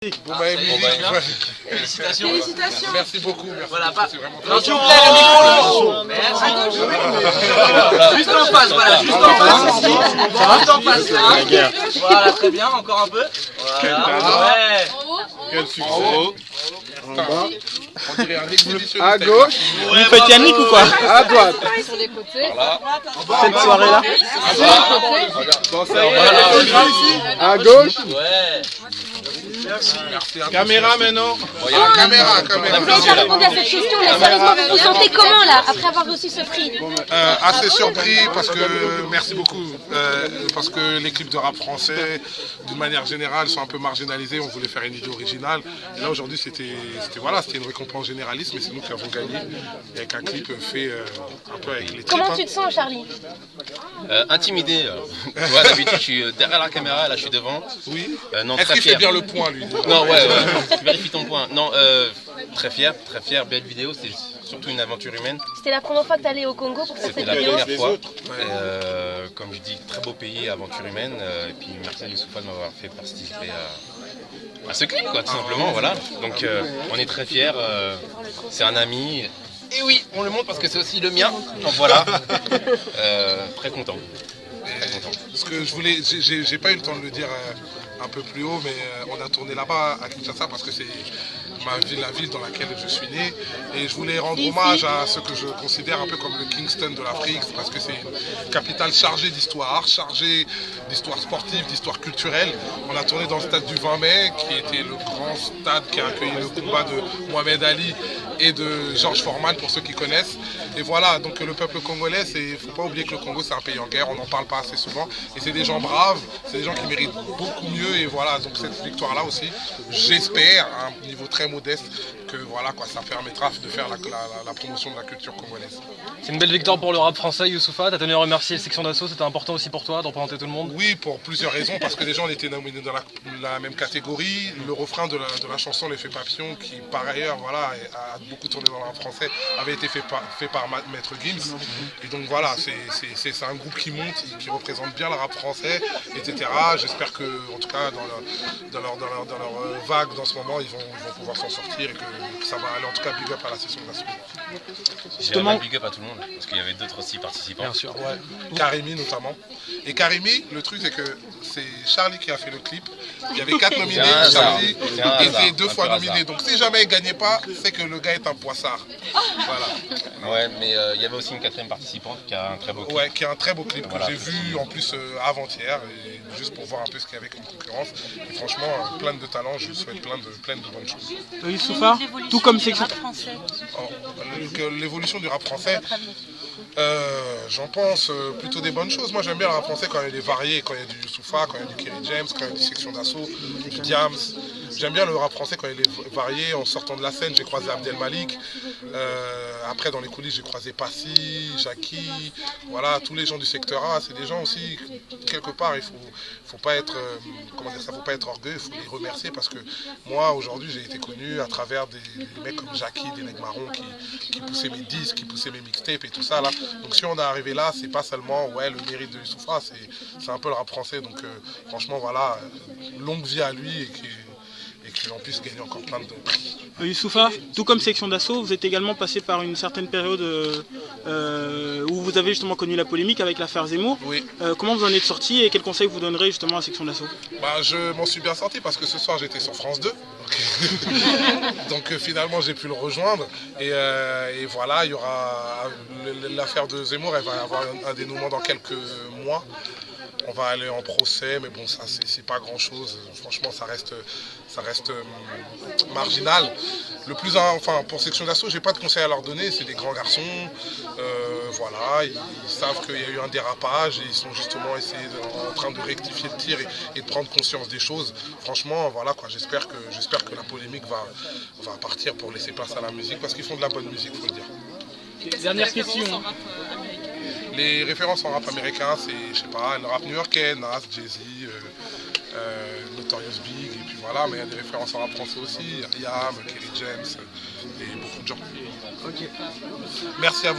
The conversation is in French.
Bon bah, félicitations. Félicitations. Merci beaucoup. Merci. Voilà, beaucoup, c'est vraiment très s'il vous plaît, le micro. Merci. Juste en face, voilà, juste en face ici. Juste en face là. Voilà, très bien, encore un peu. Voilà. Ouais. Quel succès. En bas. On dirait un exhibitionniste. À gauche. Vous faites Yannick ou quoi? À droite. Sur les côtés. Voilà. Cette soirée-là. Bon, ça y est. À gauche. Ouais. Merci. Caméra maintenant. Il y a la caméra. Vous n'avez pas répondu à cette question, mais sérieusement, vous vous sentez comment là, après avoir reçu ce prix? Assez surpris parce que, merci beaucoup, parce que les clips de rap français, d'une manière générale, sont un peu marginalisés. On voulait faire une idée originale. Et là, aujourd'hui, c'était une récompense généraliste, mais c'est nous qui avons gagné avec un clip fait un peu avec les tripes. Comment tu te sens, Charlie? Intimidé. D'habitude, je suis derrière la caméra, là, je suis devant. Oui. Non, Est-ce très qu'il fait fier. bien le point, lui? Non, vérifie ton point. Non, très fier, belle vidéo, c'est surtout une aventure humaine. C'était la première fois que tu allais au Congo pour faire C'était cette la vidéo? première fois. Comme je dis, très beau pays, aventure humaine. Et puis merci à Youssoufa de m'avoir fait participer à ce clip, quoi, tout simplement. Voilà. Donc on est très fiers. C'est un ami. Et oui, on le montre parce que c'est aussi le mien. Donc voilà. Très content. Ce que je voulais, j'ai pas eu le temps de le dire un peu plus haut, mais on a tourné là-bas à Kinshasa parce que c'est la ville dans laquelle je suis né, et je voulais rendre hommage à ce que je considère un peu comme le Kingston de l'Afrique, parce que c'est une capitale chargée d'histoire, chargée d'histoire sportive, d'histoire culturelle. On a tourné dans le stade du 20 mai, qui était le grand stade qui a accueilli le combat de Mohamed Ali et de Georges Foreman, pour ceux qui connaissent. Et voilà, donc le peuple congolais, il ne faut pas oublier que le Congo c'est un pays en guerre, on n'en parle pas assez souvent, et c'est des gens braves, c'est des gens qui méritent beaucoup mieux, et voilà, donc cette victoire-là aussi, j'espère, à un niveau très modeste, que voilà, quoi, ça permettra de faire la promotion de la culture congolaise. C'est une belle victoire pour le rap français, Youssoufa. Tu as tenu à remercier la section d'assaut, c'était important aussi pour toi de représenter tout le monde? Oui, pour plusieurs raisons, parce que déjà on était nominés dans la même catégorie. Le refrain de la chanson L'effet papillon, qui par ailleurs voilà, a beaucoup tourné dans le rap français, avait été fait par Maître Gims. Et donc voilà, c'est un groupe qui monte, qui représente bien le rap français, etc. J'espère que, en tout cas, dans leur vague, dans ce moment, ils vont pouvoir s'en sortir, et que ça va aller, en tout cas, big up à la session d'assaut. J'ai un big up à tout le monde, parce qu'il y avait d'autres aussi participants. Bien sûr, ouais. Karimi notamment. Et Karimi, le truc c'est que c'est Charlie qui a fait le clip. Il y avait 4 nominés, Charlie était 2 fois nominé. Donc si jamais il ne gagnait pas, c'est que le gars est un poissard. Voilà. Ouais, mais il y avait aussi une 4e participante qui a un très beau clip. Ouais, qui a un très beau clip que voilà, j'ai vu en plus avant-hier, juste pour voir un peu ce qu'il y avait comme concurrence. Et franchement, plein de talent, je vous souhaite plein de bonnes choses. Youssoufa, tout comme section. L'évolution du rap français, j'en pense plutôt des bonnes choses. Moi j'aime bien le rap français quand il est varié, quand il y a du Youssoufa, quand il y a du Kerry James, quand il y a des sections d'assaut, du Diams. J'aime bien le rap français quand il est varié. En sortant de la scène, j'ai croisé Abdel Malik. Après dans les coulisses, j'ai croisé Passy, Jackie, voilà, tous les gens du secteur A. C'est des gens aussi, quelque part, il faut pas être, comment dire ça, faut pas être orgueilleux, il faut les remercier, parce que moi aujourd'hui j'ai été connu à travers des mecs comme Jackie, des mecs marrons qui poussaient mes disques, qui poussaient mes mixtapes et tout ça là. Donc si on est arrivé là, c'est pas seulement le mérite de Youssoufa, c'est un peu le rap français. Donc franchement voilà, longue vie à lui, et qu'il en puisse gagner encore plein de prix. Youssoufa, tout comme section d'assaut, vous êtes également passé par une certaine période où vous avez justement connu la polémique avec l'affaire Zemmour. Oui. Comment vous en êtes sorti, et quels conseils vous donnerez justement à section d'assaut? Je m'en suis bien sorti parce que ce soir j'étais sur France 2. Donc finalement j'ai pu le rejoindre, et voilà, il y aura l'affaire de Zemmour, elle va avoir un dénouement dans quelques mois. On va aller en procès, mais bon, ça c'est pas grand chose. Franchement, ça reste marginal. Enfin, pour section d'assaut, j'ai pas de conseils à leur donner. C'est des grands garçons, voilà, ils savent qu'il y a eu un dérapage, et ils sont justement en train de rectifier le tir et de prendre conscience des choses. Franchement, voilà quoi. J'espère que la polémique va partir pour laisser place à la musique, parce qu'ils font de la bonne musique, faut le dire. Dernière question. Les références en rap américain, c'est, je sais pas, le rap new-yorkais, Nas, Jay-Z, Notorious Big, et puis voilà, mais il y a des références en rap français aussi, Yam, Kerry James, et beaucoup de gens. Ok. Merci à vous.